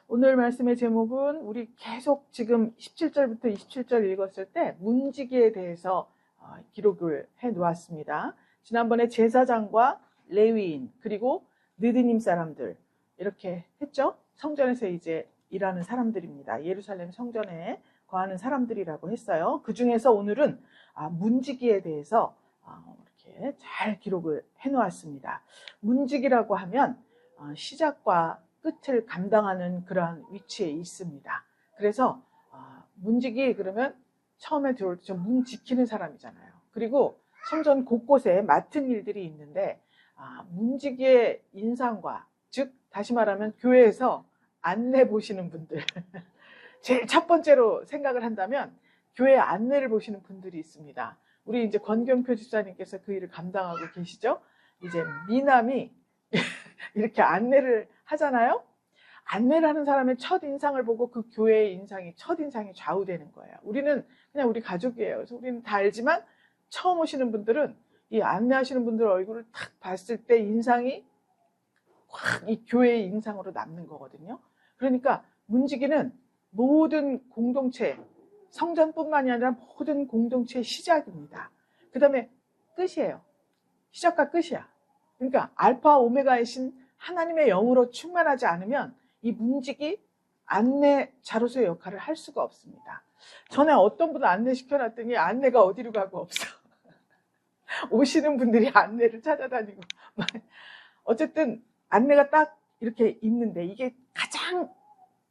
오늘 말씀의 제목은 우리 계속 지금 17절부터 27절 읽었을 때 문지기에 대해서 기록을 해 놓았습니다. 지난번에 제사장과 레위인 그리고 느디님 사람들 이렇게 했죠. 성전에서 이제 일하는 사람들입니다. 예루살렘 성전에 거하는 사람들이라고 했어요. 그 중에서 오늘은 문지기에 대해서 이렇게 잘 기록을 해 놓았습니다. 문지기라고 하면 시작과 끝을 감당하는 그러한 위치에 있습니다. 그래서 문지기 그러면 처음에 들어올 때 문 지키는 사람이잖아요. 그리고 성전 곳곳에 맡은 일들이 있는데 문지기의 인상과 즉 다시 말하면 교회에서 안내 보시는 분들 제일 첫 번째로 생각을 한다면 교회 안내를 보시는 분들이 있습니다. 우리 이제 권경표 집사님께서 그 일을 감당하고 계시죠. 이제 미남이 이렇게 안내를 하잖아요. 안내를 하는 사람의 첫인상을 보고 그 교회의 첫인상이 좌우되는 거예요. 우리는 그냥 우리 가족이에요. 그래서 우리는 다 알지만 처음 오시는 분들은 이 안내하시는 분들 얼굴을 탁 봤을 때 인상이 확 이 교회의 인상으로 남는 거거든요. 그러니까 문지기는 모든 공동체, 성전뿐만이 아니라 모든 공동체의 시작입니다. 그 다음에 끝이에요. 시작과 끝이야. 그러니까 알파 오메가이신 하나님의 영으로 충만하지 않으면 이 문지기 안내자로서의 역할을 할 수가 없습니다. 전에 어떤 분을 안내시켜놨더니 안내가 어디로 가고 없어. 오시는 분들이 안내를 찾아다니고 어쨌든 안내가 딱 이렇게 있는데 이게 가장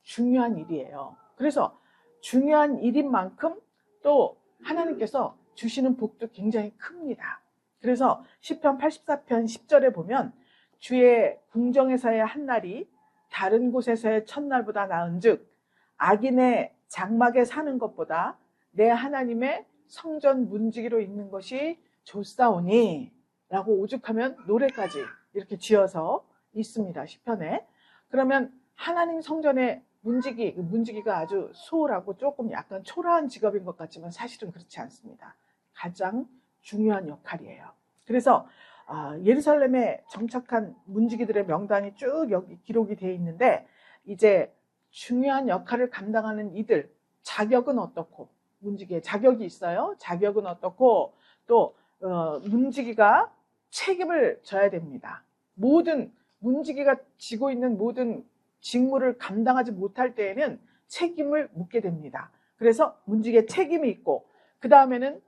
중요한 일이에요. 그래서 중요한 일인 만큼 또 하나님께서 주시는 복도 굉장히 큽니다. 그래서 시편 84편 10절에 보면 주의 궁정에서의 한날이 다른 곳에서의 첫날보다 나은즉 악인의 장막에 사는 것보다 내 하나님의 성전 문지기로 있는 것이 좋사오니 라고 오죽하면 노래까지 이렇게 지어서 있습니다. 시편에. 그러면 하나님 성전의 문지기가 아주 소홀하고 조금 약간 초라한 직업인 것 같지만 사실은 그렇지 않습니다. 가장 중요한 역할이에요. 그래서 예루살렘에 정착한 문지기들의 명단이 쭉 여기 기록이 되어 있는데 이제 중요한 역할을 감당하는 이들 자격은 어떻고 문지기의 자격이 있어요. 자격은 어떻고 또 문지기가 책임을 져야 됩니다. 모든 문지기가 지고 있는 모든 직무를 감당하지 못할 때에는 책임을 묻게 됩니다. 그래서 문지기의 책임이 있고 그 다음에는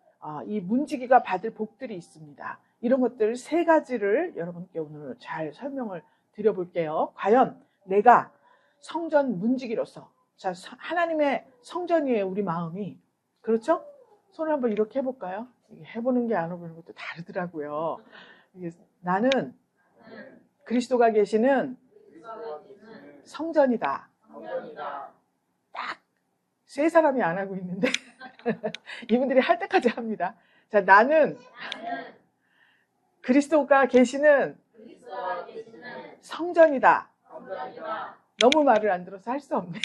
이 문지기가 받을 복들이 있습니다. 이런 것들 세 가지를 여러분께 오늘 잘 설명을 드려볼게요. 과연 내가 성전 문지기로서 자 하나님의 성전이에요. 우리 마음이. 그렇죠? 손을 한번 이렇게 해볼까요? 해보는 게 안 해보는 것도 다르더라고요. 나는 그리스도가 계시는 성전이다. 딱 세 사람이 안 하고 있는데 이분들이 할 때까지 합니다. 자, 나는 그리스도가 계시는 성전이다. 너무 말을 안 들어서 할 수 없네.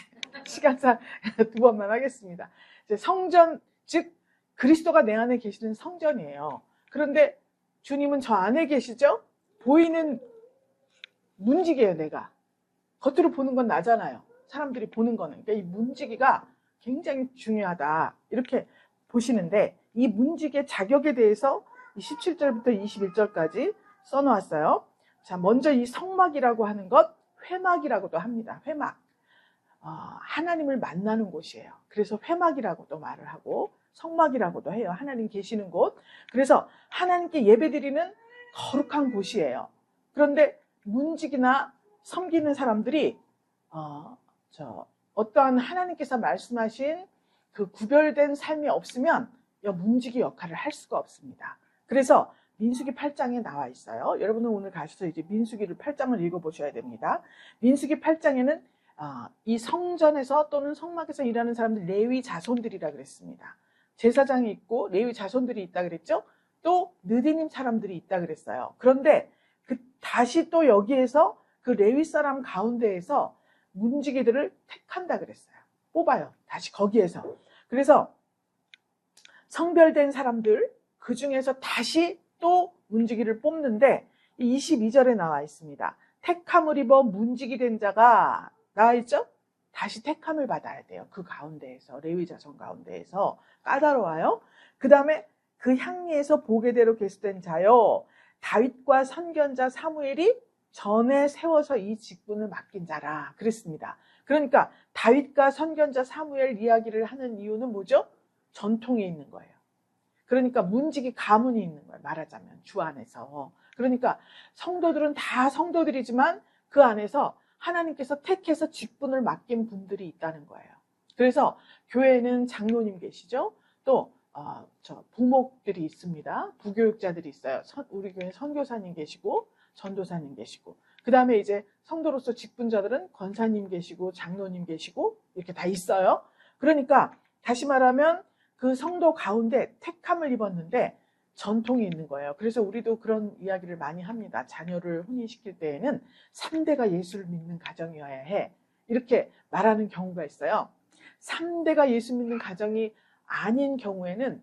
시간상 두 번만 하겠습니다. 성전, 즉 그리스도가 내 안에 계시는 성전이에요. 그런데 주님은 저 안에 계시죠? 보이는 문지기예요, 내가. 겉으로 보는 건 나잖아요. 사람들이 보는 거는. 그러니까 이 문지기가 굉장히 중요하다. 이렇게 보시는데 이 문지기의 자격에 대해서 17절부터 21절까지 써놓았어요. 자, 먼저 이 성막이라고 하는 것, 회막이라고도 합니다. 회막. 하나님을 만나는 곳이에요. 그래서 회막이라고도 말을 하고 성막이라고도 해요. 하나님 계시는 곳. 그래서 하나님께 예배드리는 거룩한 곳이에요. 그런데 문지기나 섬기는 사람들이 어떠한 하나님께서 말씀하신 그 구별된 삶이 없으면 문지기 역할을 할 수가 없습니다. 그래서 민수기 8장에 나와 있어요. 여러분은 오늘 가셔서 이제 민수기를 8장을 읽어보셔야 됩니다. 민수기 8장에는 이 성전에서 또는 성막에서 일하는 사람들 레위 자손들이라 그랬습니다. 제사장이 있고 레위 자손들이 있다 그랬죠. 또 느디님 사람들이 있다 그랬어요. 그런데 다시 또 여기에서 그 레위 사람 가운데에서 문지기들을 택한다 그랬어요. 뽑아요. 다시 거기에서. 그래서 성별된 사람들 그 중에서 다시 또 문지기를 뽑는데 22절에 나와 있습니다. 택함을 입어 문지기 된 자가 나와 있죠? 다시 택함을 받아야 돼요. 그 가운데에서, 레위 자손 가운데에서. 까다로워요. 그 다음에 그 향리에서 보게대로 계수된 자요, 다윗과 선견자 사무엘이 전에 세워서 이 직분을 맡긴 자라 그랬습니다. 그러니까 다윗과 선견자 사무엘 이야기를 하는 이유는 뭐죠? 전통이 있는 거예요. 그러니까 문직이 가문이 있는 거예요. 말하자면 주 안에서. 그러니까 성도들은 다 성도들이지만 그 안에서 하나님께서 택해서 직분을 맡긴 분들이 있다는 거예요. 그래서 교회에는 장로님 계시죠. 또 부목들이 있습니다. 부교육자들이 있어요. 우리 교회 선교사님 계시고 전도사님 계시고, 그 다음에 이제 성도로서 직분자들은 권사님 계시고 장로님 계시고 이렇게 다 있어요. 그러니까 다시 말하면 그 성도 가운데 택함을 입었는데 전통이 있는 거예요. 그래서 우리도 그런 이야기를 많이 합니다. 자녀를 혼인시킬 때에는 3대가 예수를 믿는 가정이어야 해, 이렇게 말하는 경우가 있어요. 3대가 예수 믿는 가정이 아닌 경우에는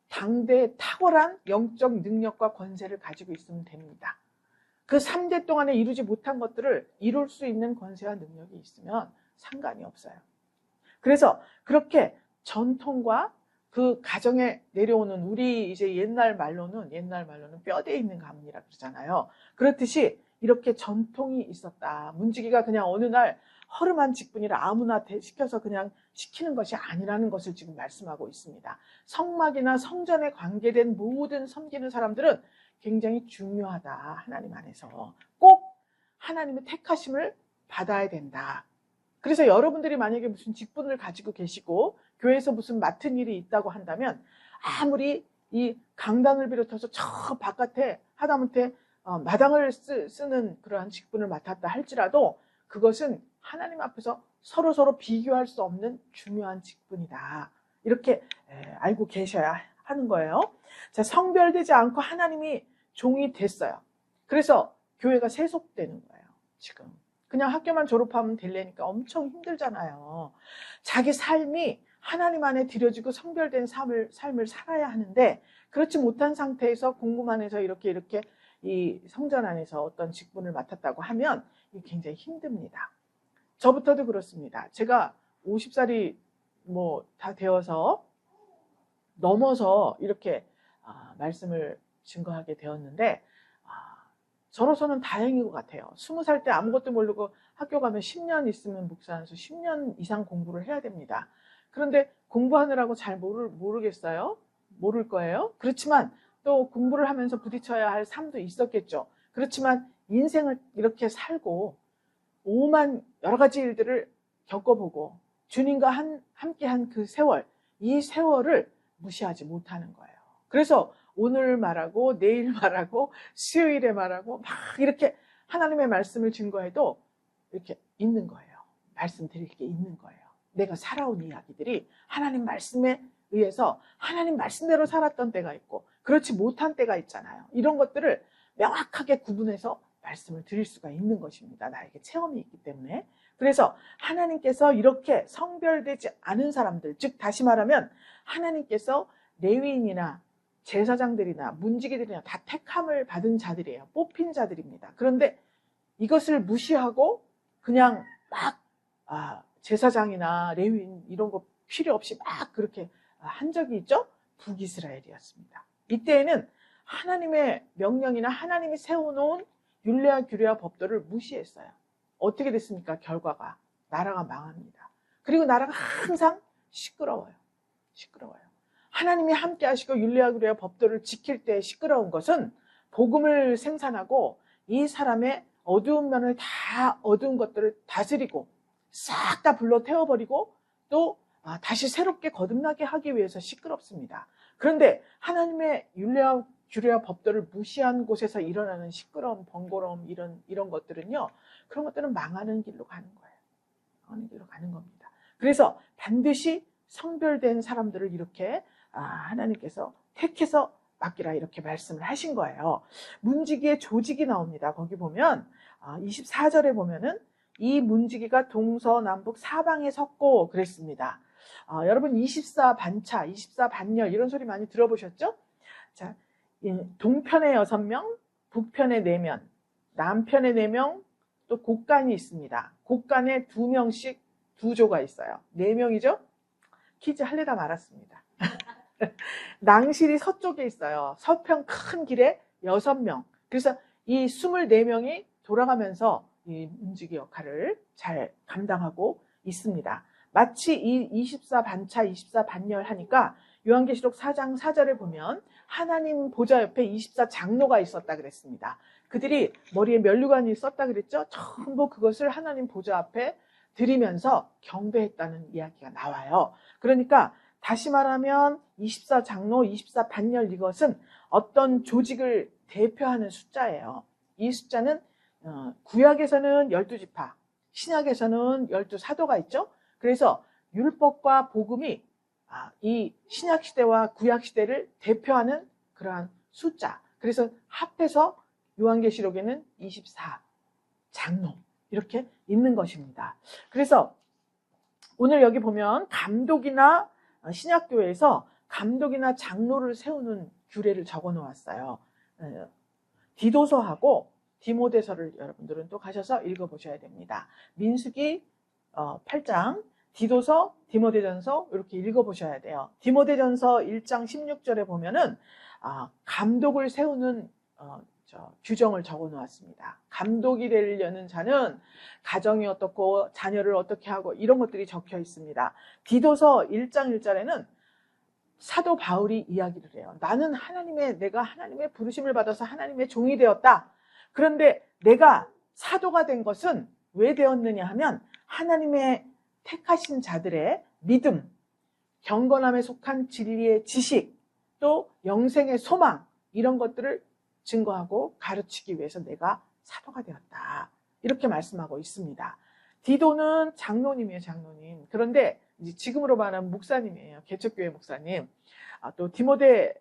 당대의 탁월한 영적 능력과 권세를 가지고 있으면 됩니다. 그 3대 동안에 이루지 못한 것들을 이룰 수 있는 권세와 능력이 있으면 상관이 없어요. 그래서 그렇게 전통과 그 가정에 내려오는, 우리 이제 옛날 말로는 뼈대에 있는 가문이라 그러잖아요. 그렇듯이 이렇게 전통이 있었다. 문지기가 그냥 어느 날 허름한 직분이라 아무나 시켜서 그냥 시키는 것이 아니라는 것을 지금 말씀하고 있습니다. 성막이나 성전에 관계된 모든 섬기는 사람들은 굉장히 중요하다. 하나님 안에서 꼭 하나님의 택하심을 받아야 된다. 그래서 여러분들이 만약에 무슨 직분을 가지고 계시고 교회에서 무슨 맡은 일이 있다고 한다면, 아무리 이 강단을 비롯해서 저 바깥에 하다못해 마당을 쓰는 그러한 직분을 맡았다 할지라도 그것은 하나님 앞에서 서로 비교할 수 없는 중요한 직분이다. 이렇게 알고 계셔야 하는 거예요. 자, 성별되지 않고 하나님이 종이 됐어요. 그래서 교회가 세속되는 거예요. 지금 그냥 학교만 졸업하면 되려니까 엄청 힘들잖아요. 자기 삶이 하나님 안에 드려지고 성별된 삶을 살아야 하는데, 그렇지 못한 상태에서 공부만 해서 이렇게 이 성전 안에서 어떤 직분을 맡았다고 하면 이게 굉장히 힘듭니다. 저부터도 그렇습니다. 제가 50살이 다 되어서 넘어서 이렇게 말씀을 증거하게 되었는데, 저로서는 다행인 것 같아요. 20살 때 아무것도 모르고 학교 가면 10년 있으면 목사한수 10년 이상 공부를 해야 됩니다. 그런데 공부하느라고 잘 모르겠어요. 모를 거예요. 그렇지만 또 공부를 하면서 부딪혀야 할 삶도 있었겠죠. 그렇지만 인생을 이렇게 살고 오만 여러 가지 일들을 겪어보고 주님과 함께한 그 세월, 이 세월을 무시하지 못하는 거예요. 그래서 오늘 말하고 내일 말하고 수요일에 말하고 막 이렇게 하나님의 말씀을 증거해도 이렇게 있는 거예요. 말씀드릴 게 있는 거예요. 내가 살아온 이야기들이 하나님 말씀에 의해서 하나님 말씀대로 살았던 때가 있고 그렇지 못한 때가 있잖아요. 이런 것들을 명확하게 구분해서 말씀을 드릴 수가 있는 것입니다. 나에게 체험이 있기 때문에. 그래서 하나님께서 이렇게 성별되지 않은 사람들, 즉 다시 말하면 하나님께서 레위인이나 제사장들이나 문지기들이나 다 택함을 받은 자들이에요. 뽑힌 자들입니다. 그런데 이것을 무시하고 그냥 막 제사장이나 레위인 이런 거 필요 없이 막 그렇게 한 적이 있죠. 북이스라엘이었습니다. 이때에는 하나님의 명령이나 하나님이 세워놓은 율례와 규례와 법도를 무시했어요. 어떻게 됐습니까? 결과가 나라가 망합니다. 그리고 나라가 항상 시끄러워요. 하나님이 함께 하시고 율례와 규례와 법도를 지킬 때 시끄러운 것은 복음을 생산하고 이 사람의 어두운 면을 다, 어두운 것들을 다스리고 싹 다 불러 태워버리고 또 다시 새롭게 거듭나게 하기 위해서 시끄럽습니다. 그런데 하나님의 율례와 규례와 법도를 무시한 곳에서 일어나는 시끄러움, 번거로움 이런 것들은요, 그런 것들은 망하는 길로 가는 거예요. 망하는 길로 가는 겁니다. 그래서 반드시 성별된 사람들을 이렇게 하나님께서 택해서 맡기라 이렇게 말씀을 하신 거예요. 문지기의 조직이 나옵니다. 거기 보면 24절에 보면은 이 문지기가 동서남북 사방에 섰고 그랬습니다. 여러분 24반차, 24반열 이런 소리 많이 들어보셨죠? 자, 동편에 6명, 북편에 4명, 남편에 4명, 또 곡간이 있습니다. 곡간에 2명씩 두 조가 있어요. 4명이죠? 퀴즈 할래다 말았습니다. 낭실이 서쪽에 있어요. 서편 큰 길에 6명. 그래서 이 24명이 돌아가면서 이 문지기 역할을 잘 감당하고 있습니다. 마치 이 24반차, 24반열 하니까 요한계시록 4장 4절에 보면 하나님 보좌 옆에 24장로가 있었다 그랬습니다. 그들이 머리에 면류관이 있었다 그랬죠? 전부 그것을 하나님 보좌 앞에 드리면서 경배했다는 이야기가 나와요. 그러니까 다시 말하면 24장로, 24반열 이것은 어떤 조직을 대표하는 숫자예요. 이 숫자는 구약에서는 12지파, 신약에서는 12사도가 있죠. 그래서 율법과 복음이 이 신약시대와 구약시대를 대표하는 그러한 숫자. 그래서 합해서 요한계시록에는 24장로 이렇게 있는 것입니다. 그래서 오늘 여기 보면 감독이나 신약교회에서 감독이나 장로를 세우는 규례를 적어 놓았어요. 디도서하고 디모데서를 여러분들은 또 가셔서 읽어보셔야 됩니다. 민수기 8장, 디도서, 디모데전서 이렇게 읽어보셔야 돼요. 디모데전서 1장 16절에 보면은 감독을 세우는 규정을 적어 놓았습니다. 감독이 되려는 자는 가정이 어떻고 자녀를 어떻게 하고 이런 것들이 적혀 있습니다. 디도서 1장 1절에는 사도 바울이 이야기를 해요. 나는 내가 하나님의 부르심을 받아서 하나님의 종이 되었다. 그런데 내가 사도가 된 것은 왜 되었느냐 하면 하나님의 택하신 자들의 믿음, 경건함에 속한 진리의 지식, 또 영생의 소망 이런 것들을 증거하고 가르치기 위해서 내가 사도가 되었다. 이렇게 말씀하고 있습니다. 디도는 장로님이에요, 장로님. 그런데 이제 지금으로 말하면 목사님이에요. 개척교회 목사님. 또 디모데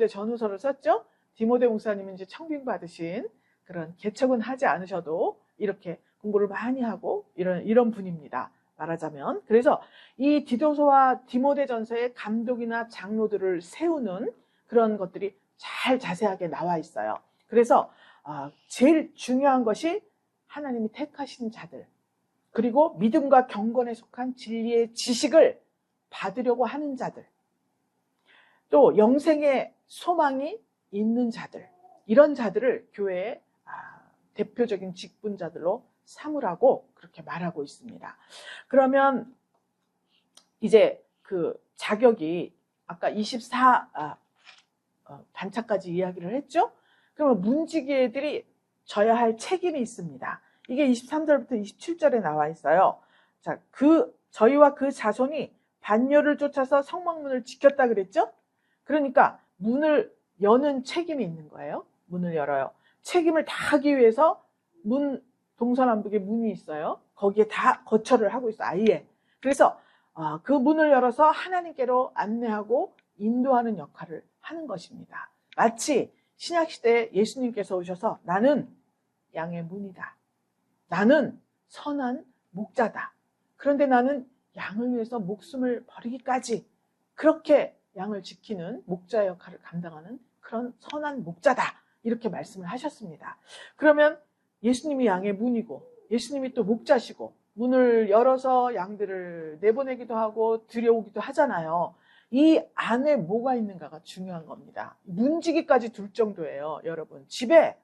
전후서를 썼죠. 디모데 목사님은 이제 청빙 받으신 그런 개척은 하지 않으셔도 이렇게 공부를 많이 하고 이런 분입니다. 말하자면. 그래서 이 디도서와 디모데전서의 감독이나 장로들을 세우는 그런 것들이 잘 자세하게 나와 있어요. 그래서 제일 중요한 것이 하나님이 택하신 자들, 그리고 믿음과 경건에 속한 진리의 지식을 받으려고 하는 자들, 또 영생의 소망이 있는 자들, 이런 자들을 교회의 대표적인 직분자들로 삼으라고 그렇게 말하고 있습니다. 그러면 이제 그 자격이 아까 24반차까지 이야기를 했죠? 그러면 문지기들이 져야 할 책임이 있습니다. 이게 23절부터 27절에 나와 있어요. 자, 저희와 그 자손이 반열을 쫓아서 성막문을 지켰다 그랬죠? 그러니까 문을 여는 책임이 있는 거예요. 문을 열어요. 책임을 다하기 위해서 동서남북에 문이 있어요. 거기에 다 거처를 하고 있어요. 아예. 그래서 그 문을 열어서 하나님께로 안내하고 인도하는 역할을 하는 것입니다. 마치 신약시대에 예수님께서 오셔서 나는 양의 문이다. 나는 선한 목자다. 그런데 나는 양을 위해서 목숨을 버리기까지 그렇게 양을 지키는 목자 역할을 감당하는 그런 선한 목자다. 이렇게 말씀을 하셨습니다. 그러면 예수님이 양의 문이고 예수님이 또 목자시고 문을 열어서 양들을 내보내기도 하고 들여오기도 하잖아요. 이 안에 뭐가 있는가가 중요한 겁니다. 문지기까지 둘 정도예요. 여러분 집에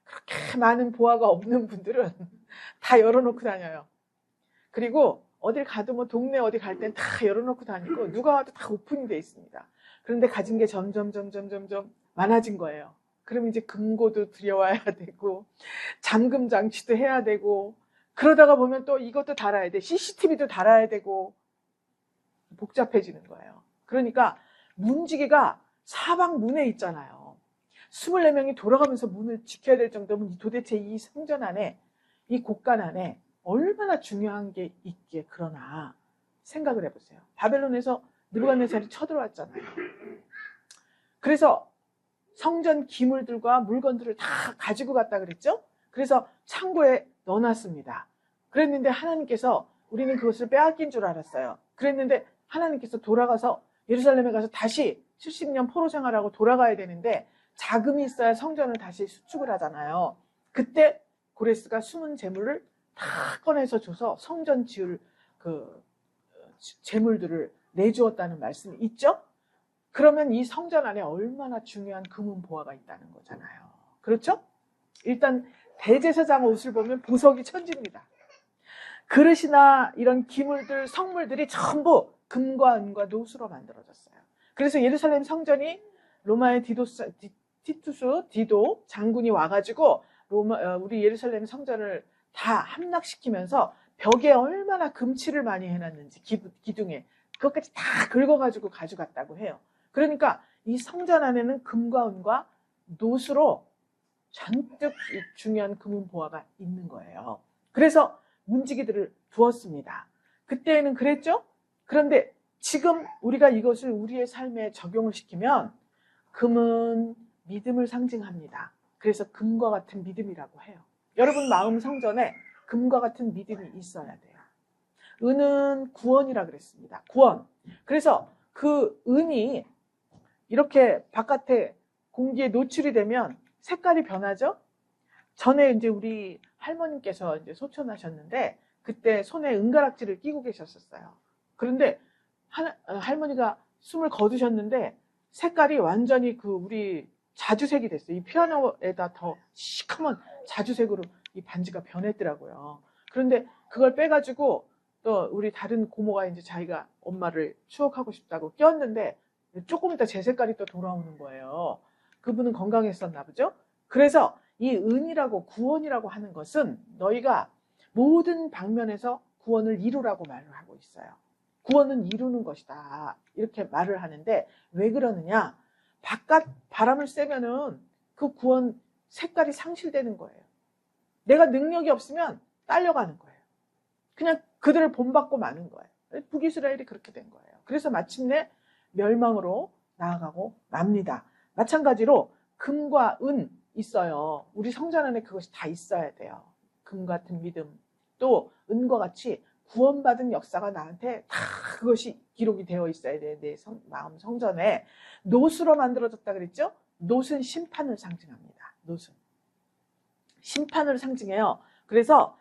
그렇게 많은 보아가 없는 분들은 다 열어놓고 다녀요. 그리고 어딜 가도 뭐 동네 어디 갈 땐 다 열어놓고 다니고 누가 와도 다 오픈이 돼 있습니다. 그런데 가진 게 점점 많아진 거예요. 그럼 이제 금고도 들여와야 되고 잠금 장치도 해야 되고 그러다가 보면 또 이것도 달아야 돼. CCTV도 달아야 되고 복잡해지는 거예요. 그러니까 문지기가 사방 문에 있잖아요. 24명이 돌아가면서 문을 지켜야 될 정도면 도대체 이 성전 안에 이 곳간 안에 얼마나 중요한 게 있기에 그러나 생각을 해보세요. 바벨론에서 느부갓네살이 쳐들어왔잖아요. 그래서 성전 기물들과 물건들을 다 가지고 갔다 그랬죠. 그래서 창고에 넣어놨습니다. 그랬는데 하나님께서 우리는 그것을 빼앗긴 줄 알았어요. 그랬는데 하나님께서 돌아가서 예루살렘에 가서 다시 70년 포로 생활하고 돌아가야 되는데 자금이 있어야 성전을 다시 수축을 하잖아요. 그때 고레스가 숨은 재물을 다 꺼내서 줘서 성전 지을 그 재물들을 내주었다는 말씀이 있죠? 그러면 이 성전 안에 얼마나 중요한 금은 보화가 있다는 거잖아요. 그렇죠? 일단 대제사장 옷을 보면 보석이 천지입니다. 그릇이나 이런 기물들, 성물들이 전부 금과 은과 노수로 만들어졌어요. 그래서 예루살렘 성전이 로마의 디도 장군이 와가지고 우리 예루살렘 성전을 다 함락시키면서 벽에 얼마나 금칠을 많이 해놨는지 기둥에 그것까지 다 긁어가지고 가져갔다고 해요. 그러니까 이 성전 안에는 금과 은과 노수로 잔뜩 중요한 금은 보화가 있는 거예요. 그래서 문지기들을 두었습니다. 그때는 그랬죠? 그런데 지금 우리가 이것을 우리의 삶에 적용을 시키면 금은 믿음을 상징합니다. 그래서 금과 같은 믿음이라고 해요. 여러분 마음 성전에 금과 같은 믿음이 있어야 돼요. 은은 구원이라 그랬습니다. 구원. 그래서 그 은이 이렇게 바깥에 공기에 노출이 되면 색깔이 변하죠? 전에 이제 우리 할머님께서 이제 소천하셨는데 그때 손에 은가락지를 끼고 계셨었어요. 그런데 할머니가 숨을 거두셨는데 색깔이 완전히 그 우리 자주색이 됐어요. 이 피아노에다 더 시커먼 자주색으로 이 반지가 변했더라고요. 그런데 그걸 빼가지고 또 우리 다른 고모가 이제 자기가 엄마를 추억하고 싶다고 꼈는데 조금 이따 제 색깔이 또 돌아오는 거예요. 그분은 건강했었나 보죠? 그래서 이 은이라고 구원이라고 하는 것은 너희가 모든 방면에서 구원을 이루라고 말을 하고 있어요. 구원은 이루는 것이다. 이렇게 말을 하는데 왜 그러느냐? 바깥 바람을 쐬면은 그 구원 색깔이 상실되는 거예요. 내가 능력이 없으면 딸려가는 거예요. 그냥 그들을 본받고 마는 거예요. 북이스라엘이 그렇게 된 거예요. 그래서 마침내 멸망으로 나아가고 맙니다. 마찬가지로 금과 은 있어요. 우리 성전 안에 그것이 다 있어야 돼요. 금 같은 믿음, 또 은과 같이 구원받은 역사가 나한테 다 그것이 기록이 되어 있어야 돼. 내 마음 성전에. 노수로 만들어졌다 그랬죠? 노수는 심판을 상징합니다. 노수. 심판을 상징해요. 그래서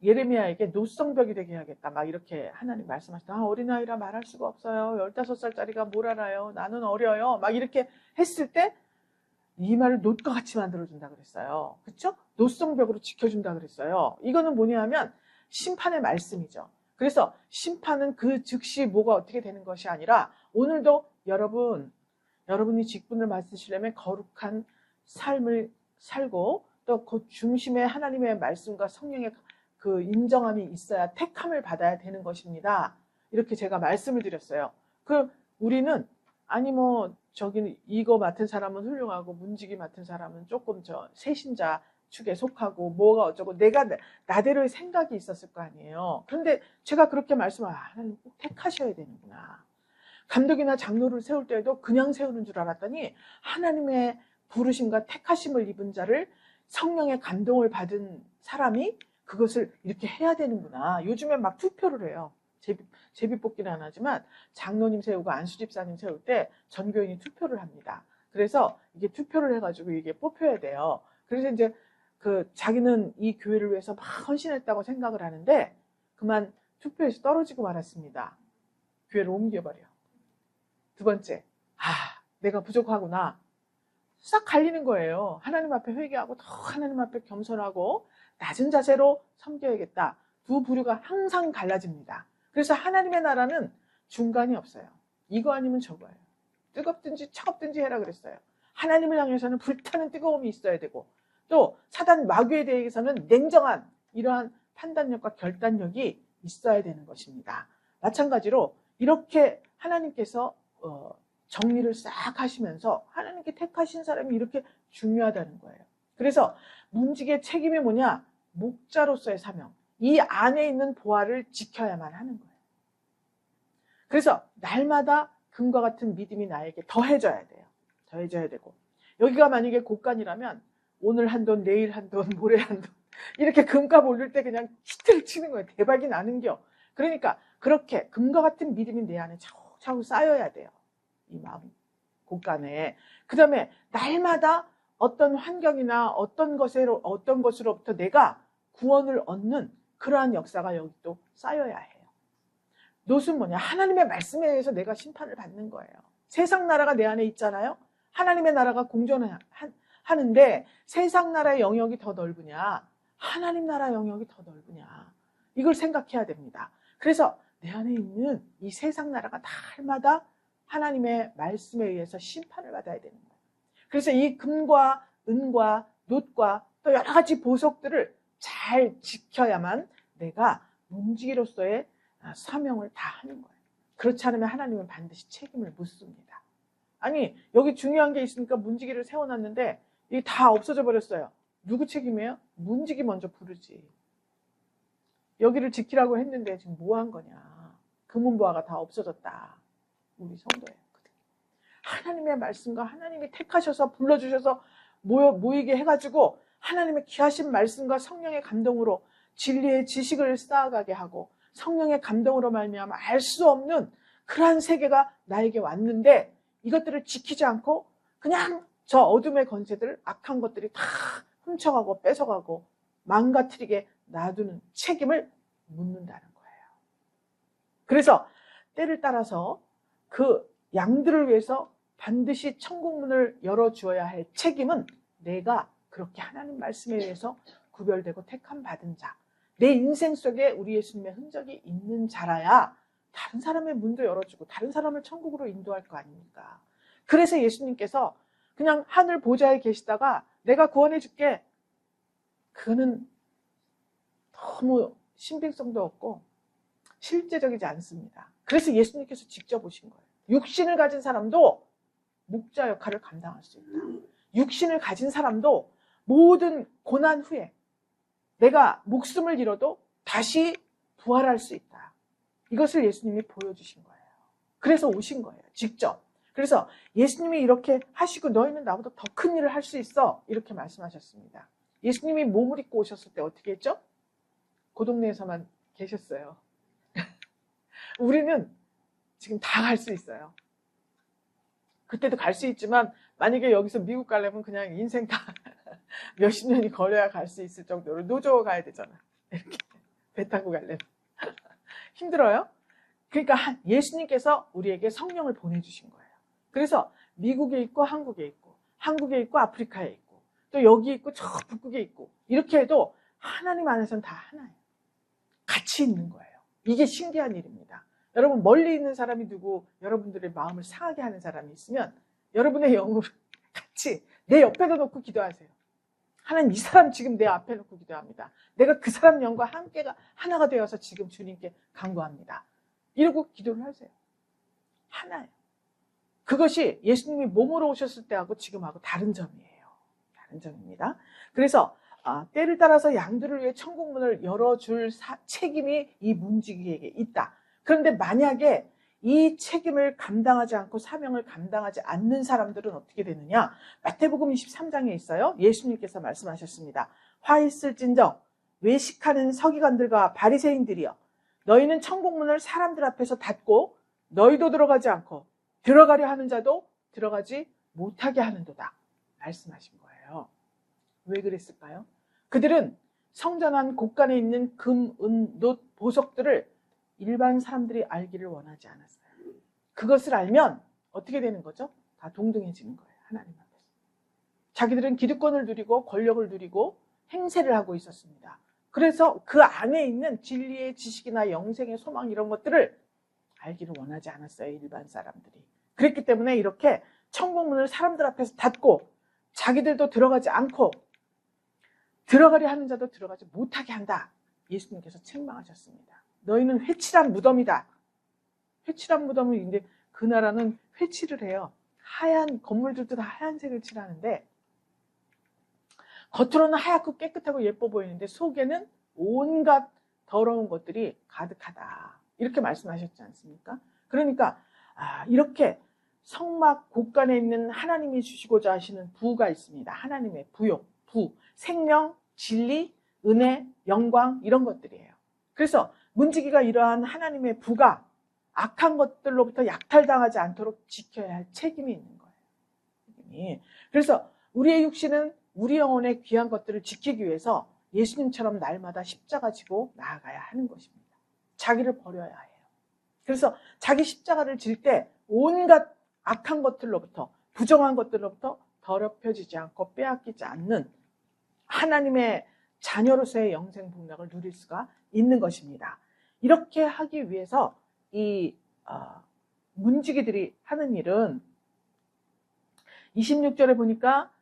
예레미야에게 노수성벽이 되게 해야겠다. 막 이렇게 하나님 말씀하시다. 어린아이라 말할 수가 없어요. 15살짜리가 뭘 알아요. 나는 어려요. 막 이렇게 했을 때 이 말을 놋과 같이 만들어준다 그랬어요. 그렇죠? 노수성벽으로 지켜준다 그랬어요. 이거는 뭐냐 하면 심판의 말씀이죠. 그래서 심판은 그 즉시 뭐가 어떻게 되는 것이 아니라 오늘도 여러분이 직분을 맡으시려면 거룩한 삶을 살고 또 그 중심에 하나님의 말씀과 성령의 그 인정함이 있어야 택함을 받아야 되는 것입니다. 이렇게 제가 말씀을 드렸어요. 우리는 저기 이거 맡은 사람은 훌륭하고 문지기 맡은 사람은 조금 세신자 축에 속하고 뭐가 어쩌고 내가 나대로의 생각이 있었을 거 아니에요. 그런데 제가 그렇게 하나님 꼭 택하셔야 되는구나. 감독이나 장로를 세울 때에도 그냥 세우는 줄 알았더니 하나님의 부르심과 택하심을 입은 자를 성령의 감동을 받은 사람이 그것을 이렇게 해야 되는구나. 요즘에 막 투표를 해요. 제비뽑기는 안 하지만 장로님 세우고 안수집사님 세울 때 전교인이 투표를 합니다. 그래서 이게 투표를 해가지고 이게 뽑혀야 돼요. 그래서 이제 자기는 이 교회를 위해서 막 헌신했다고 생각을 하는데 그만 투표에서 떨어지고 말았습니다. 교회를 옮겨버려. 두 번째, 내가 부족하구나. 싹 갈리는 거예요. 하나님 앞에 회개하고 더 하나님 앞에 겸손하고 낮은 자세로 섬겨야겠다. 두 부류가 항상 갈라집니다. 그래서 하나님의 나라는 중간이 없어요. 이거 아니면 저거예요. 뜨겁든지 차갑든지 해라 그랬어요. 하나님을 향해서는 불타는 뜨거움이 있어야 되고 또 사단 마귀에 대해서는 냉정한 이러한 판단력과 결단력이 있어야 되는 것입니다. 마찬가지로 이렇게 하나님께서 정리를 싹 하시면서 하나님께 택하신 사람이 이렇게 중요하다는 거예요. 그래서 문지기의 책임이 뭐냐? 목자로서의 사명. 이 안에 있는 보화를 지켜야만 하는 거예요. 그래서 날마다 금과 같은 믿음이 나에게 더해져야 돼요. 더해져야 되고 여기가 만약에 곳간이라면 오늘 한 돈, 내일 한 돈, 모레 한 돈 이렇게 금값 올릴 때 그냥 히트를 치는 거예요. 대박이 나는겨. 그러니까 그렇게 금과 같은 믿음이 내 안에 차곡차곡 쌓여야 돼요. 이 마음 곳간에. 그 다음에 날마다 어떤 환경이나 어떤 것으로부터 내가 구원을 얻는 그러한 역사가 여기 또 쌓여야 해요. 놋은 뭐냐? 하나님의 말씀에 의해서 내가 심판을 받는 거예요. 세상 나라가 내 안에 있잖아요. 하나님의 나라가 공존하는데 세상 나라의 영역이 더 넓으냐? 하나님 나라 영역이 더 넓으냐? 이걸 생각해야 됩니다. 그래서 내 안에 있는 이 세상 나라가 날마다 하나님의 말씀에 의해서 심판을 받아야 되는 거예요. 그래서 이 금과 은과 놋과 또 여러 가지 보석들을 잘 지켜야만 내가 문지기로서의 사명을 다하는 거예요. 그렇지 않으면 하나님은 반드시 책임을 묻습니다. 아니, 여기 중요한 게 있으니까 문지기를 세워놨는데 이게 다 없어져 버렸어요. 누구 책임이에요? 문지기 먼저 부르지. 여기를 지키라고 했는데 지금 뭐 한 거냐? 금은보화가 다 없어졌다. 우리 성도예요. 하나님의 말씀과 하나님이 택하셔서 불러주셔서 모이게 해가지고 하나님의 귀하신 말씀과 성령의 감동으로 진리의 지식을 쌓아가게 하고 성령의 감동으로 말미암아 알 수 없는 그러한 세계가 나에게 왔는데 이것들을 지키지 않고 그냥 저 어둠의 권세들, 악한 것들이 다 훔쳐가고 뺏어가고 망가뜨리게 놔두는 책임을 묻는다는 거예요. 그래서 때를 따라서 그 양들을 위해서 반드시 천국문을 열어주어야 할 책임은 내가 그렇게 하나님 말씀에 의해서 구별되고 택함 받은 자, 내 인생 속에 우리 예수님의 흔적이 있는 자라야 다른 사람의 문도 열어주고 다른 사람을 천국으로 인도할 거 아닙니까? 그래서 예수님께서 그냥 하늘 보좌에 계시다가 내가 구원해 줄게. 그거는 너무 신빙성도 없고 실제적이지 않습니다. 그래서 예수님께서 직접 오신 거예요. 육신을 가진 사람도 목자 역할을 감당할 수 있다. 육신을 가진 사람도 모든 고난 후에 내가 목숨을 잃어도 다시 부활할 수 있다. 이것을 예수님이 보여주신 거예요. 그래서 오신 거예요. 직접. 그래서 예수님이 이렇게 하시고 너희는 나보다 더 큰 일을 할 수 있어. 이렇게 말씀하셨습니다. 예수님이 몸을 입고 오셨을 때 어떻게 했죠? 그 동네에서만 계셨어요. 우리는 지금 다 갈 수 있어요. 그때도 갈 수 있지만 만약에 여기서 미국 가려면 그냥 인생 다 몇십 년이 걸려야 갈 수 있을 정도로 노조 가야 되잖아. 이렇게 배 타고 가려면. 힘들어요? 그러니까 예수님께서 우리에게 성령을 보내주신 거예요. 그래서 미국에 있고 한국에 있고 아프리카에 있고 또 여기 있고 저 북극에 있고 이렇게 해도 하나님 안에서는 다 하나예요. 같이 있는 거예요. 이게 신기한 일입니다. 여러분 멀리 있는 사람이 누구 여러분들의 마음을 상하게 하는 사람이 있으면 여러분의 영을 같이 내 옆에다 놓고 기도하세요. 하나님 이 사람 지금 내 앞에 놓고 기도합니다. 내가 그 사람 영과 함께가 하나가 되어서 지금 주님께 간구합니다. 이러고 기도를 하세요. 하나예요. 그것이 예수님이 몸으로 오셨을 때하고 지금하고 다른 점이에요. 다른 점입니다. 그래서 때를 따라서 양들을 위해 천국문을 열어줄 책임이 이 문지기에게 있다. 그런데 만약에 이 책임을 감당하지 않고 사명을 감당하지 않는 사람들은 어떻게 되느냐? 마태복음 23장에 있어요. 예수님께서 말씀하셨습니다. 화 있을진정 외식하는 서기관들과 바리새인들이여 너희는 천국문을 사람들 앞에서 닫고 너희도 들어가지 않고 들어가려 하는 자도 들어가지 못하게 하는도다. 말씀하신 거예요. 왜 그랬을까요? 그들은 성전안 곳간에 있는 금, 은, 놋, 보석들을 일반 사람들이 알기를 원하지 않았어요. 그것을 알면 어떻게 되는 거죠? 다 동등해지는 거예요. 하나님 앞에서. 자기들은 기득권을 누리고 권력을 누리고 행세를 하고 있었습니다. 그래서 그 안에 있는 진리의 지식이나 영생의 소망 이런 것들을 알기를 원하지 않았어요. 일반 사람들이. 그랬기 때문에 이렇게 천국문을 사람들 앞에서 닫고 자기들도 들어가지 않고 들어가려 하는 자도 들어가지 못하게 한다. 예수님께서 책망하셨습니다. 너희는 회칠한 무덤이다. 회칠한 무덤은 이제 그 나라는 회칠을 해요. 하얀 건물들도 다 하얀색을 칠하는데 겉으로는 하얗고 깨끗하고 예뻐 보이는데 속에는 온갖 더러운 것들이 가득하다. 이렇게 말씀하셨지 않습니까? 그러니까 이렇게 성막 곳간에 있는 하나님이 주시고자 하시는 부가 있습니다. 하나님의 부요, 부, 생명, 진리, 은혜, 영광 이런 것들이에요. 그래서 문지기가 이러한 하나님의 부가 악한 것들로부터 약탈당하지 않도록 지켜야 할 책임이 있는 거예요. 그래서 우리의 육신은 우리 영혼의 귀한 것들을 지키기 위해서 예수님처럼 날마다 십자가 지고 나아가야 하는 것입니다. 자기를 버려야 해요. 그래서 자기 십자가를 질 때 온갖 악한 것들로부터, 부정한 것들로부터 더럽혀지지 않고 빼앗기지 않는 하나님의 자녀로서의 영생 복락을 누릴 수가 있는 것입니다. 이렇게 하기 위해서 이 문지기들이 하는 일은 26절에 보니까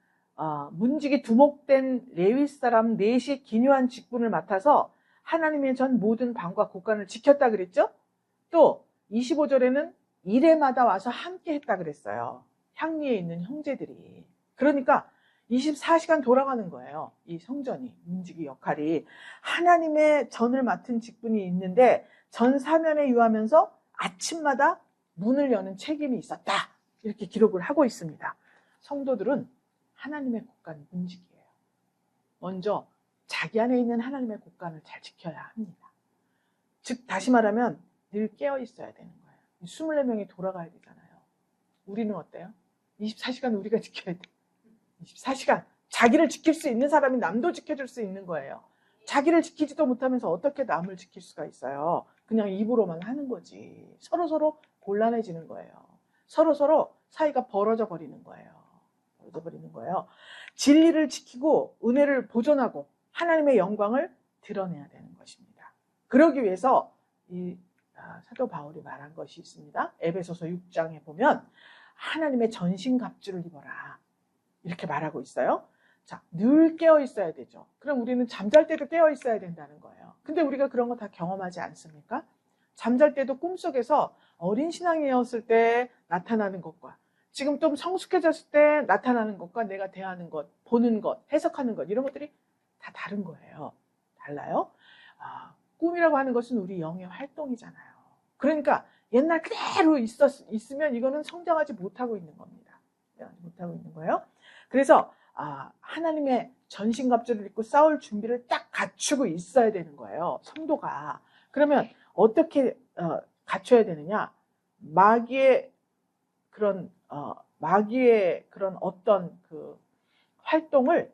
문지기 두목된 레위 사람 넷이 기묘한 직분을 맡아서 하나님의 전 모든 방과 곳간을 지켰다 그랬죠? 또 25절에는 일해마다 와서 함께 했다 그랬어요. 향리에 있는 형제들이. 그러니까 24시간 돌아가는 거예요. 이 성전이, 문지기 역할이. 하나님의 전을 맡은 직분이 있는데 전 사면에 유하면서 아침마다 문을 여는 책임이 있었다. 이렇게 기록을 하고 있습니다. 성도들은 하나님의 곳간 문지기예요. 먼저 자기 안에 있는 하나님의 곳간을 잘 지켜야 합니다. 즉 다시 말하면 늘 깨어 있어야 되는 거예요. 24명이 돌아가야 되잖아요. 우리는 어때요? 24시간 우리가 지켜야 돼. 24시간. 자기를 지킬 수 있는 사람이 남도 지켜줄 수 있는 거예요. 자기를 지키지도 못하면서 어떻게 남을 지킬 수가 있어요? 그냥 입으로만 하는 거지. 서로서로 곤란해지는 거예요. 서로서로 사이가 벌어져 버리는 거예요. 진리를 지키고 은혜를 보존하고 하나님의 영광을 드러내야 되는 것입니다. 그러기 위해서 이 사도 바울이 말한 것이 있습니다. 에베소서 6장에 보면 하나님의 전신갑주를 입어라. 이렇게 말하고 있어요. 자, 늘 깨어 있어야 되죠. 그럼 우리는 잠잘 때도 깨어 있어야 된다는 거예요. 근데 우리가 그런 거 다 경험하지 않습니까? 잠잘 때도 꿈속에서 어린 신앙이었을 때 나타나는 것과 지금 좀 성숙해졌을 때 나타나는 것과 내가 대하는 것, 보는 것, 해석하는 것 이런 것들이 다 다른 거예요. 달라요. 꿈이라고 하는 것은 우리 영의 활동이잖아요. 그러니까 옛날 그대로 있으면 이거는 성장하지 못하고 있는 겁니다. 못하고 있는 거예요. 그래서 하나님의 전신갑주를 입고 싸울 준비를 딱 갖추고 있어야 되는 거예요. 성도가. 그러면 어떻게 갖춰야 되느냐? 마귀의 그런 어떤 그 활동을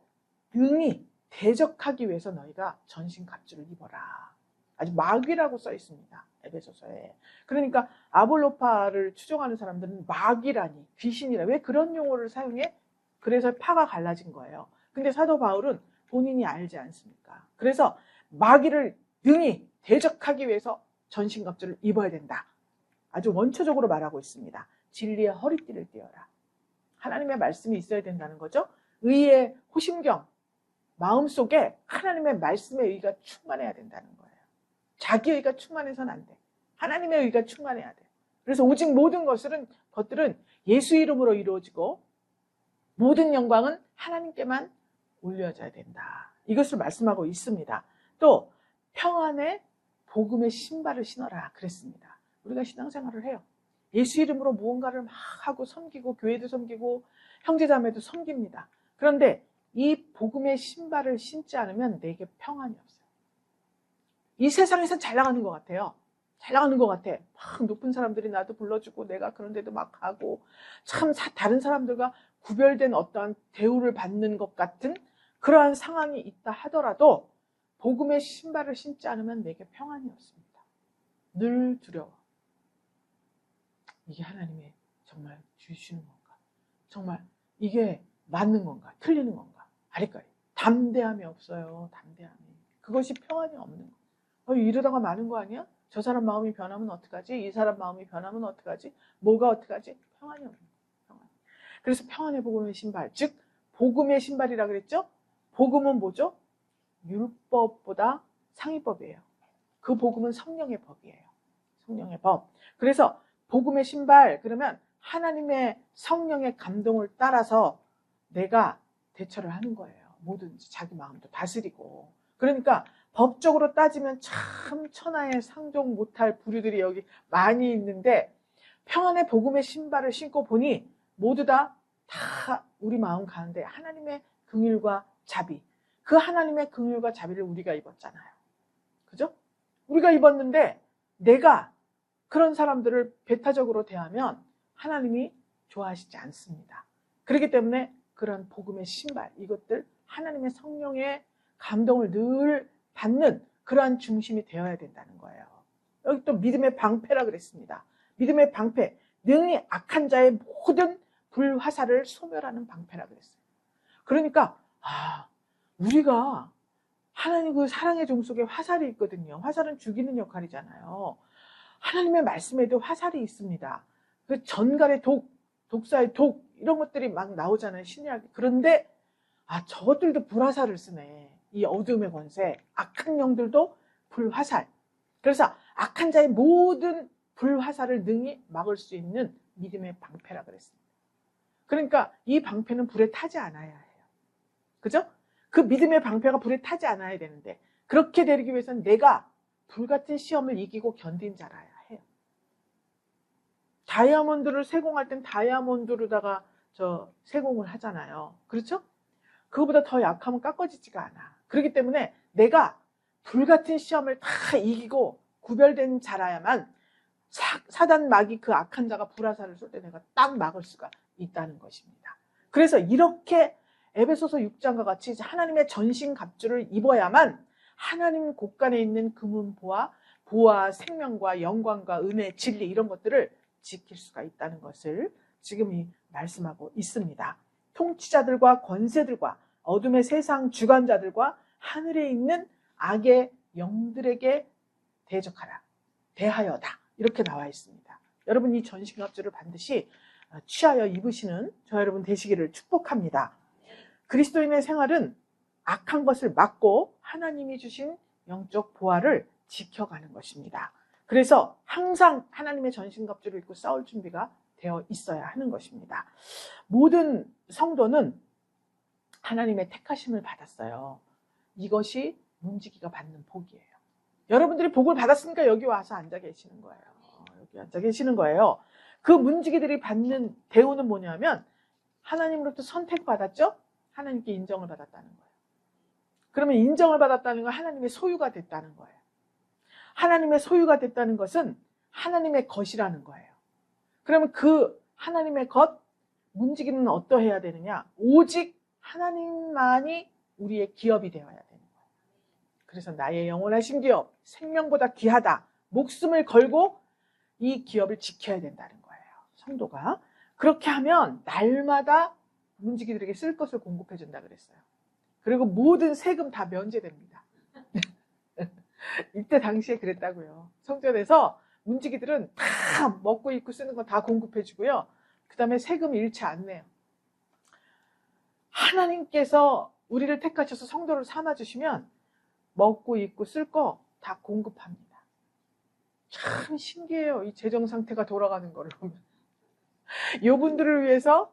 능히 대적하기 위해서 너희가 전신갑주를 입어라. 아주 마귀라고 써 있습니다. 에베소서에. 그러니까 아볼로파를 추종하는 사람들은 마귀라니, 귀신이라. 왜 그런 용어를 사용해? 그래서 파가 갈라진 거예요. 근데 사도 바울은 본인이 알지 않습니까? 그래서 마귀를 능히 대적하기 위해서 전신갑주를 입어야 된다. 아주 원초적으로 말하고 있습니다. 진리의 허리띠를 띠어라. 하나님의 말씀이 있어야 된다는 거죠. 의의 호심경, 마음속에 하나님의 말씀의 의가 충만해야 된다는 거예요. 자기 의가 충만해서는 안 돼. 하나님의 의가 충만해야 돼. 그래서 오직 모든 것들은 예수 이름으로 이루어지고 모든 영광은 하나님께만 올려져야 된다. 이것을 말씀하고 있습니다. 또 평안의 복음의 신발을 신어라 그랬습니다. 우리가 신앙생활을 해요. 예수 이름으로 무언가를 막 하고 섬기고 교회도 섬기고 형제자매도 섬깁니다. 그런데 이 복음의 신발을 신지 않으면 내게 평안이 없어요. 이 세상에선 잘 나가는 것 같아요. 잘 나가는 것 같아. 막 높은 사람들이 나도 불러주고 내가 그런데도 막 가고 참 다른 사람들과 구별된 어떠한 대우를 받는 것 같은 그러한 상황이 있다 하더라도 복음의 신발을 신지 않으면 내게 평안이 없습니다. 늘 두려워. 이게 하나님의 정말 주시는 건가? 정말 이게 맞는 건가? 틀리는 건가? 아리까리. 담대함이 없어요. 담대함이. 그것이 평안이 없는 거. 이러다가 마는 거 아니야? 저 사람 마음이 변하면 어떡하지? 이 사람 마음이 변하면 어떡하지? 뭐가 어떡하지? 평안이 없는 거. 평안. 그래서 평안의 복음의 신발, 즉 복음의 신발이라 그랬죠? 복음은 뭐죠? 율법보다 상위법이에요. 그 복음은 성령의 법이에요. 성령의 법. 그래서 복음의 신발, 그러면 하나님의 성령의 감동을 따라서 내가 대처를 하는 거예요. 뭐든지 자기 마음도 다스리고. 그러니까 법적으로 따지면 참 천하의 상종 못할 부류들이 여기 많이 있는데 평안의 복음의 신발을 신고 보니 모두 다 우리 마음 가운데 하나님의 긍휼과 자비, 그 하나님의 긍휼과 자비를 우리가 입었잖아요. 그죠? 우리가 입었는데 내가 그런 사람들을 배타적으로 대하면 하나님이 좋아하시지 않습니다. 그렇기 때문에 그런 복음의 신발, 이것들 하나님의 성령의 감동을 늘 받는 그러한 중심이 되어야 된다는 거예요. 여기 또 믿음의 방패라 그랬습니다. 믿음의 방패, 능히 악한 자의 모든 불화살을 소멸하는 방패라 그랬어요. 그러니까 우리가 하나님 그 사랑의 종 속에 화살이 있거든요. 화살은 죽이는 역할이잖아요. 하나님의 말씀에도 화살이 있습니다. 그 전갈의 독사의 독 이런 것들이 막 나오잖아요. 신약에. 그런데 저것들도 불화살을 쓰네. 이 어둠의 권세, 악한 영들도 불화살. 그래서 악한 자의 모든 불화살을 능히 막을 수 있는 믿음의 방패라 그랬습니다. 그러니까 이 방패는 불에 타지 않아야 해요. 그죠? 그 믿음의 방패가 불에 타지 않아야 되는데 그렇게 되기 위해서는 내가 불같은 시험을 이기고 견딘 자라야 해요. 다이아몬드를 세공할 땐 다이아몬드로다가 세공을 하잖아요. 그렇죠? 그거보다 더 약하면 깎아지지가 않아. 그렇기 때문에 내가 불같은 시험을 다 이기고 구별된 자라야만 사단 마귀 그 악한 자가 불화살을 쏠 때 내가 딱 막을 수가 있다는 것입니다. 그래서 이렇게 에베소서 6장과 같이 하나님의 전신갑주를 입어야만 하나님 곳간에 있는 금은보화, 보화, 생명과 영광과 은혜, 진리 이런 것들을 지킬 수가 있다는 것을 지금 말씀하고 있습니다. 통치자들과 권세들과 어둠의 세상 주관자들과 하늘에 있는 악의 영들에게 대하여다 이렇게 나와 있습니다. 여러분 이 전신갑주를 반드시 취하여 입으시는 저 여러분 되시기를 축복합니다. 그리스도인의 생활은 악한 것을 막고 하나님이 주신 영적 보화를 지켜가는 것입니다. 그래서 항상 하나님의 전신갑주를 입고 싸울 준비가 되어 있어야 하는 것입니다. 모든 성도는 하나님의 택하심을 받았어요. 이것이 문지기가 받는 복이에요. 여러분들이 복을 받았으니까 여기 와서 앉아 계시는 거예요. 여기 앉아 계시는 거예요. 그 문지기들이 받는 대우는 뭐냐면 하나님으로부터 선택받았죠? 하나님께 인정을 받았다는 거예요. 그러면 인정을 받았다는 건 하나님의 소유가 됐다는 거예요. 하나님의 소유가 됐다는 것은 하나님의 것이라는 거예요. 그러면 그 하나님의 것, 문지기는 어떠해야 되느냐? 오직 하나님만이 우리의 기업이 되어야 되는 거예요. 그래서 나의 영원하신 기업, 생명보다 귀하다. 목숨을 걸고 이 기업을 지켜야 된다는 거예요. 성도가. 그렇게 하면 날마다 문지기들에게 쓸 것을 공급해 준다 그랬어요. 그리고 모든 세금 다 면제됩니다. 이때 당시에 그랬다고요. 성전에서 문지기들은 다 먹고 입고 쓰는 거 다 공급해 주고요. 그 다음에 세금 잃지 않네요. 하나님께서 우리를 택하셔서 성도를 삼아주시면 먹고 입고 쓸 거 다 공급합니다. 참 신기해요. 이 재정 상태가 돌아가는 거를 보면. 이분들을 위해서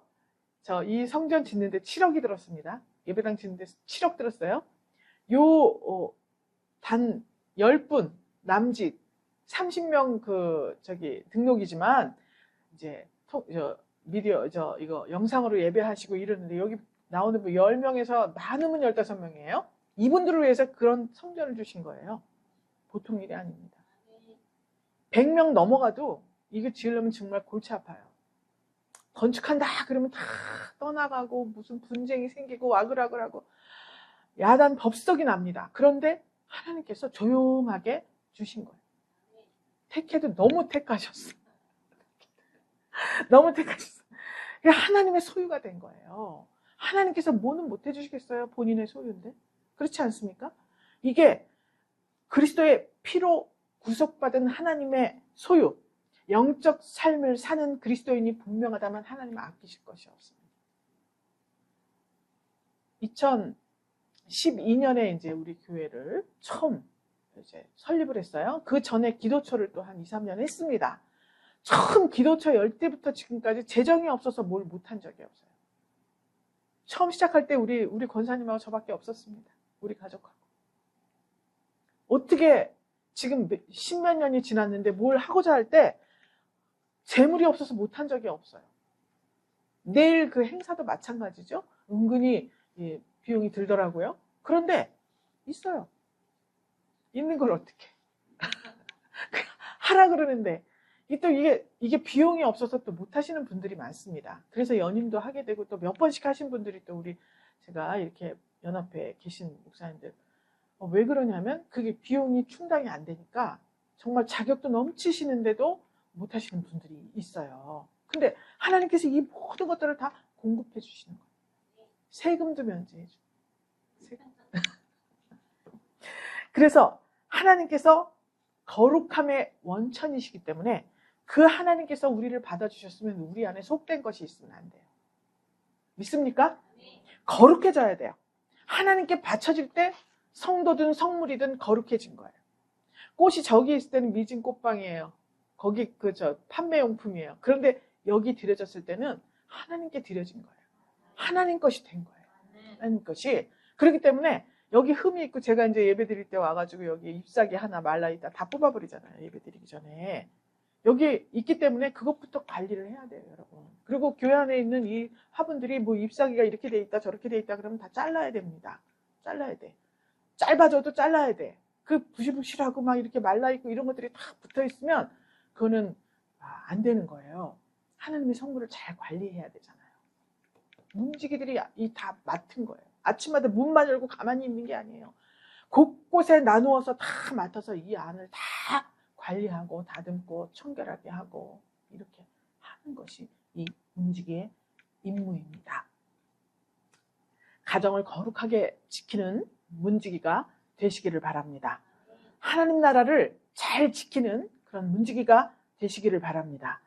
이 성전 짓는데 7억이 들었습니다. 예배당 짓는데 7억 들었어요. 단 10분 남짓 30명 등록이지만 이제 미디어 이거 영상으로 예배하시고 이러는데 여기 나오는 분 10명에서 많으면 15명이에요. 이분들을 위해서 그런 성전을 주신 거예요. 보통 일이 아닙니다. 100명 넘어가도 이거 지으려면 정말 골치 아파요. 건축한다 그러면 다 떠나가고 무슨 분쟁이 생기고 와글와글하고 야단 법석이 납니다. 그런데 하나님께서 조용하게 주신 거예요. 택해도 너무 택하셨어. 너무 택하셨어. 하나님의 소유가 된 거예요. 하나님께서 뭐는 못 해주시겠어요? 본인의 소유인데. 그렇지 않습니까? 이게 그리스도의 피로 구속받은 하나님의 소유, 영적 삶을 사는 그리스도인이 분명하다면 하나님은 아끼실 것이 없습니다. 2012년에 이제 우리 교회를 처음 이제 설립을 했어요. 그 전에 기도처를 또 한 2, 3년 했습니다. 처음 기도처 열 때부터 지금까지 재정이 없어서 뭘 못한 적이 없어요. 처음 시작할 때 우리 권사님하고 저밖에 없었습니다. 우리 가족하고. 어떻게 지금 10몇 년이 지났는데 뭘 하고자 할 때 재물이 없어서 못한 적이 없어요. 내일 그 행사도 마찬가지죠. 은근히 비용이 들더라고요. 그런데 있어요. 있는 걸 어떻게 하라 그러는데 또 이게 비용이 없어서 또 못 하시는 분들이 많습니다. 그래서 연임도 하게 되고 또 몇 번씩 하신 분들이 또 제가 이렇게 연합회에 계신 목사님들. 왜 그러냐면 그게 비용이 충당이 안 되니까 정말 자격도 넘치시는데도 못 하시는 분들이 있어요. 근데 하나님께서 이 모든 것들을 다 공급해 주시는 거예요. 세금도 면제해 주고. 그래서 하나님께서 거룩함의 원천이시기 때문에 그 하나님께서 우리를 받아주셨으면 우리 안에 속된 것이 있으면 안 돼요. 믿습니까? 거룩해져야 돼요. 하나님께 바쳐질 때 성도든 성물이든 거룩해진 거예요. 꽃이 저기 있을 때는 미진 꽃방이에요. 거기 판매용품이에요. 그런데 여기 들여졌을 때는 하나님께 들여진 거예요. 하나님 것이 된 거예요. 하나님 것이. 그렇기 때문에 여기 흠이 있고 제가 이제 예배 드릴 때 와가지고 여기 잎사귀 하나 말라있다 다 뽑아버리잖아요. 예배 드리기 전에. 여기 있기 때문에 그것부터 관리를 해야 돼요, 여러분. 그리고 교회 안에 있는 이 화분들이 뭐 잎사귀가 이렇게 돼 있다 저렇게 돼 있다 그러면 다 잘라야 됩니다. 잘라야 돼. 짧아져도 잘라야 돼. 그 부실부실하고 막 이렇게 말라있고 이런 것들이 다 붙어있으면 그거는 안 되는 거예요. 하나님의 성물을 잘 관리해야 되잖아요. 문지기들이 다 맡은 거예요. 아침마다 문만 열고 가만히 있는 게 아니에요. 곳곳에 나누어서 다 맡아서 이 안을 다 관리하고 다듬고 청결하게 하고 이렇게 하는 것이 이 문지기의 임무입니다. 가정을 거룩하게 지키는 문지기가 되시기를 바랍니다. 하나님 나라를 잘 지키는 그런 문지기가 되시기를 바랍니다.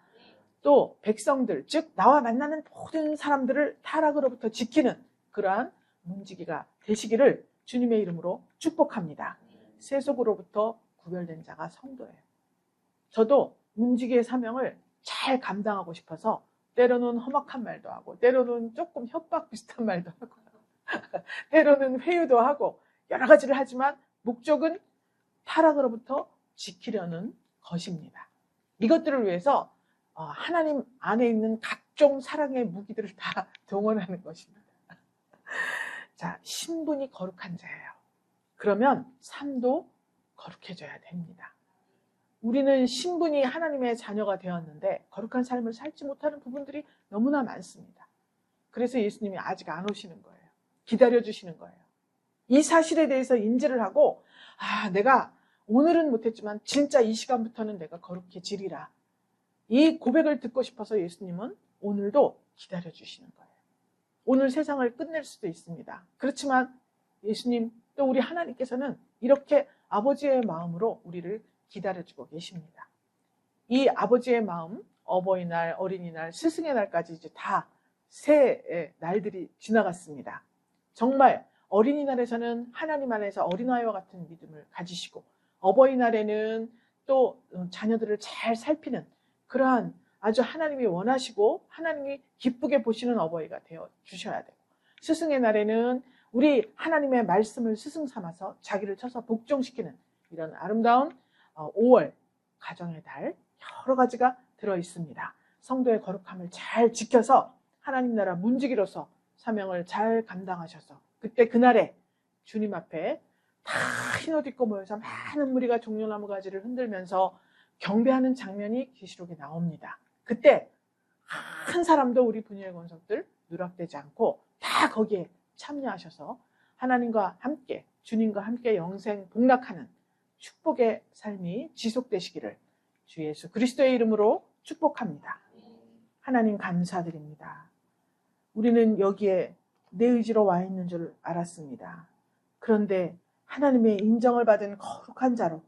또 백성들, 즉 나와 만나는 모든 사람들을 타락으로부터 지키는 그러한 문지기가 되시기를 주님의 이름으로 축복합니다. 세속으로부터 구별된 자가 성도예요. 저도 문지기의 사명을 잘 감당하고 싶어서 때로는 험악한 말도 하고 때로는 조금 협박 비슷한 말도 하고 때로는 회유도 하고 여러 가지를 하지만 목적은 타락으로부터 지키려는 것입니다. 이것들을 위해서 하나님 안에 있는 각종 사랑의 무기들을 다 동원하는 것입니다. 자, 신분이 거룩한 자예요. 그러면 삶도 거룩해져야 됩니다. 우리는 신분이 하나님의 자녀가 되었는데 거룩한 삶을 살지 못하는 부분들이 너무나 많습니다. 그래서 예수님이 아직 안 오시는 거예요. 기다려주시는 거예요. 이 사실에 대해서 인지를 하고 내가 오늘은 못했지만 진짜 이 시간부터는 내가 거룩해지리라. 이 고백을 듣고 싶어서 예수님은 오늘도 기다려주시는 거예요. 오늘 세상을 끝낼 수도 있습니다. 그렇지만 예수님 또 우리 하나님께서는 이렇게 아버지의 마음으로 우리를 기다려주고 계십니다. 이 아버지의 마음, 어버이날, 어린이날, 스승의 날까지 이제 다 새 날들이 지나갔습니다. 정말 어린이날에서는 하나님 안에서 어린아이와 같은 믿음을 가지시고 어버이날에는 또 자녀들을 잘 살피는 그러한 아주 하나님이 원하시고 하나님이 기쁘게 보시는 어버이가 되어 주셔야 되고 스승의 날에는 우리 하나님의 말씀을 스승 삼아서 자기를 쳐서 복종시키는 이런 아름다운 5월 가정의 달 여러 가지가 들어있습니다. 성도의 거룩함을 잘 지켜서 하나님 나라 문지기로서 사명을 잘 감당하셔서 그때 그날에 주님 앞에 다 흰옷 입고 모여서 많은 무리가 종려나무 가지를 흔들면서 경배하는 장면이 계시록에 나옵니다. 그때 한 사람도 우리 분유의 권속들 누락되지 않고 다 거기에 참여하셔서 하나님과 함께 주님과 함께 영생 복락하는 축복의 삶이 지속되시기를 주 예수 그리스도의 이름으로 축복합니다. 하나님 감사드립니다. 우리는 여기에 내 의지로 와 있는 줄 알았습니다. 그런데 하나님의 인정을 받은 거룩한 자로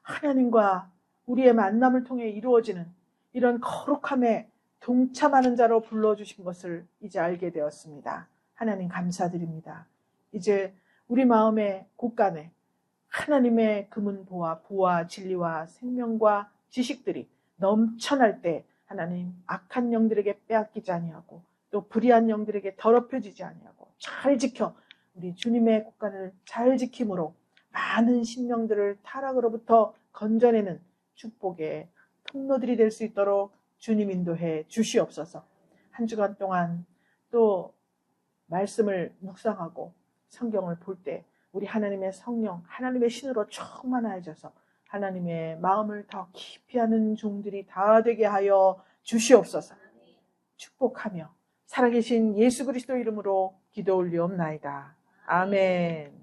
하나님과 우리의 만남을 통해 이루어지는 이런 거룩함에 동참하는 자로 불러주신 것을 이제 알게 되었습니다. 하나님 감사드립니다. 이제 우리 마음의 곳간에 하나님의 금은보화, 부와 진리와 생명과 지식들이 넘쳐날 때 하나님 악한 영들에게 빼앗기지 아니하고 또 불의한 영들에게 더럽혀지지 아니하고 잘 지켜 우리 주님의 곳간을 잘 지킴으로 많은 심령들을 타락으로부터 건져내는 축복의 통로들이 될 수 있도록 주님 인도해 주시옵소서. 한 주간 동안 또 말씀을 묵상하고 성경을 볼 때 우리 하나님의 성령, 하나님의 신으로 충만하여져서 하나님의 마음을 더 깊이 하는 종들이 다 되게 하여 주시옵소서. 축복하며 살아계신 예수 그리스도 이름으로 기도 올리옵나이다. 아멘.